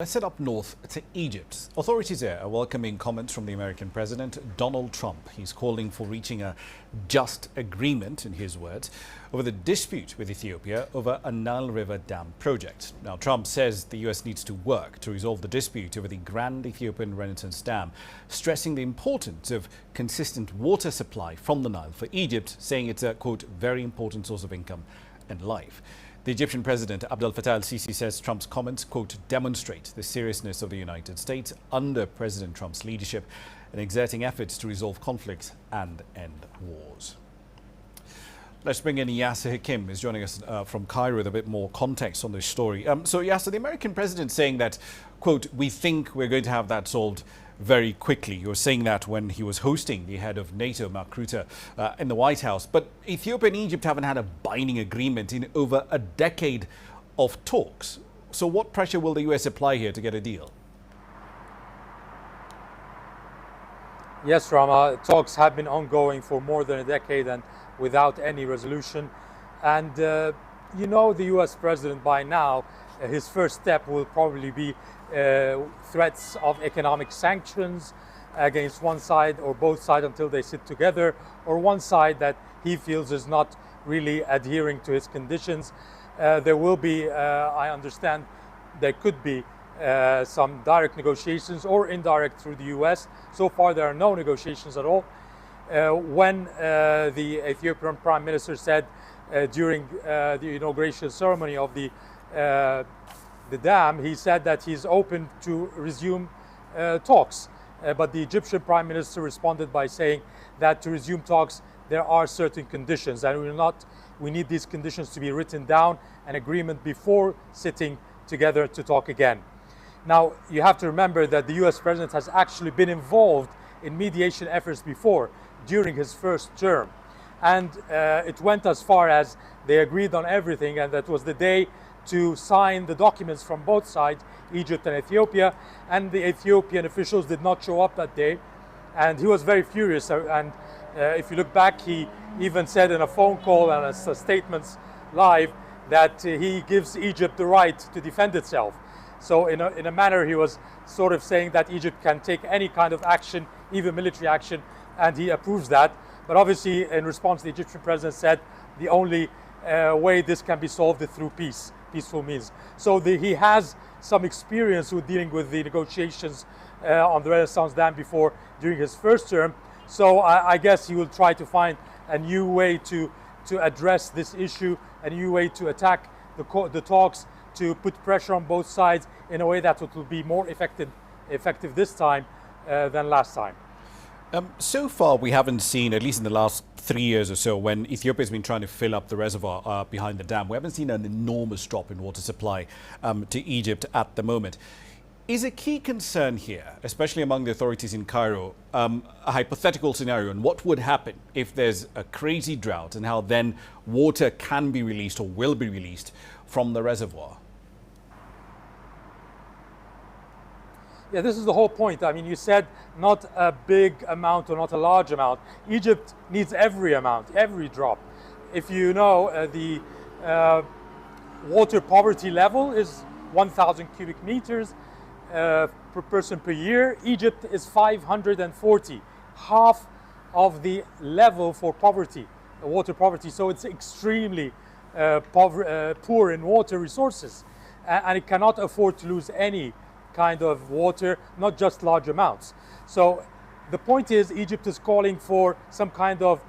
Let's head up north to Egypt. Authorities there are welcoming comments from the American President Donald Trump. He's calling for reaching a just agreement, in his words, over the dispute with Ethiopia over a Nile River dam project. Now, Trump says the U.S. needs to work to resolve the dispute over the Grand Ethiopian Renaissance Dam, stressing the importance of consistent water supply from the Nile for Egypt, saying it's a, quote, very important source of income and life. The Egyptian President Abdel Fattah al-Sisi says Trump's comments, quote, demonstrate the seriousness of the United States under President Trump's leadership in exerting efforts to resolve conflicts and end wars. Let's bring in Yasser Hakim, who's joining us from Cairo with a bit more context on this story. So Yasser, the American president saying that, quote, we think we're going to have that solved very quickly. You were saying that when he was hosting the head of NATO, Mark Rutte, in the White House. But Ethiopia and Egypt haven't had a binding agreement in over a decade of talks. So what pressure will the US apply here to get a deal? Yes, Rama, talks have been ongoing for more than a decade and without any resolution. And you know, the US president by now, his first step will probably be threats of economic sanctions against one side or both sides until they sit together, or one side that he feels is not really adhering to his conditions. There will be, I understand, there could be some direct negotiations or indirect through the US. So far there are no negotiations at all. When the Ethiopian Prime Minister said during the inauguration ceremony of the dam, he said that he's open to resume talks. But the Egyptian Prime Minister responded by saying that to resume talks, there are certain conditions, and we need these conditions to be written down, an agreement before sitting together to talk again. Now, you have to remember that the US president has actually been involved in mediation efforts before, during his first term. And it went as far as they agreed on everything, and that was the day to sign the documents from both sides, Egypt and Ethiopia, and the Ethiopian officials did not show up that day, and he was very furious. And if you look back, he even said in a phone call and statements live that he gives Egypt the right to defend itself. So in a manner, he was sort of saying that Egypt can take any kind of action, even military action, and he approves that. But obviously, in response, the Egyptian president said the only way this can be solved is through peaceful means. So he has some experience with dealing with the negotiations on the Renaissance Dam before, during his first term. So I guess he will try to find a new way to address this issue, a new way to attack the talks, to put pressure on both sides in a way that it will be more effective this time than last time. So far, we haven't seen, at least in the last 3 years or so, when Ethiopia has been trying to fill up the reservoir behind the dam, we haven't seen an enormous drop in water supply to Egypt at the moment. Is a key concern here, especially among the authorities in Cairo, a hypothetical scenario and what would happen if there's a crazy drought, and how then water can be released or will be released from the reservoir? Yeah, this is the whole point. I mean, you said not a big amount or not a large amount. Egypt needs every amount, every drop. If you know, the water poverty level is 1,000 cubic meters per person per year. Egypt is 540, half of the level for poverty, water poverty. So it's extremely poor in water resources, and it cannot afford to lose any kind of water, not just large amounts. So the point is, Egypt is calling for some kind of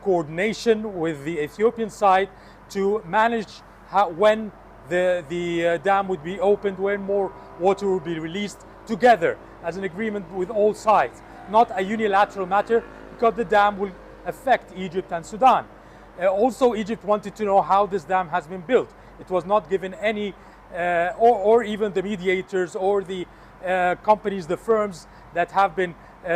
coordination with the Ethiopian side to manage when the dam would be opened, when more water will be released, together as an agreement with all sides, not a unilateral matter, because the dam will affect Egypt and Sudan. Also, Egypt wanted to know how this dam has been built. It was not given any or even the mediators or the companies, the firms that have been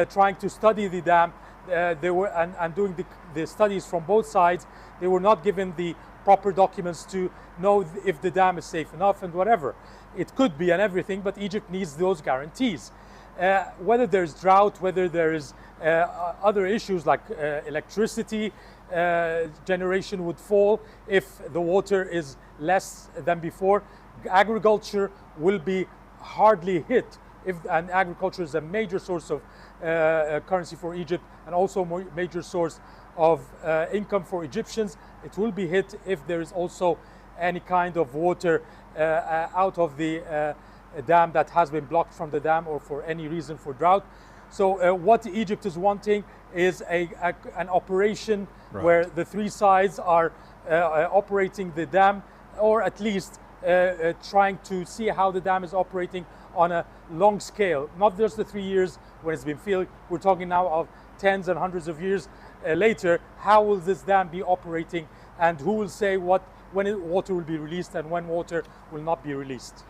trying to study the dam, they were and doing the studies from both sides, they were not given the proper documents to know if the dam is safe enough and whatever. It could be and everything, but Egypt needs those guarantees. Whether there's drought, whether there is other issues like electricity generation would fall if the water is less than before. Agriculture will be hardly hit. And agriculture is a major source of currency for Egypt, and also a major source of income for Egyptians. It will be hit if there is also any kind of water out of the dam that has been blocked from the dam, or for any reason for drought. So what Egypt is wanting is an operation where the three sides are operating the dam, or at least trying to see how the dam is operating on a long scale, not just the 3 years when it's been filled. We're talking now of tens and hundreds of years later. How will this dam be operating, and who will say when water will be released and when water will not be released?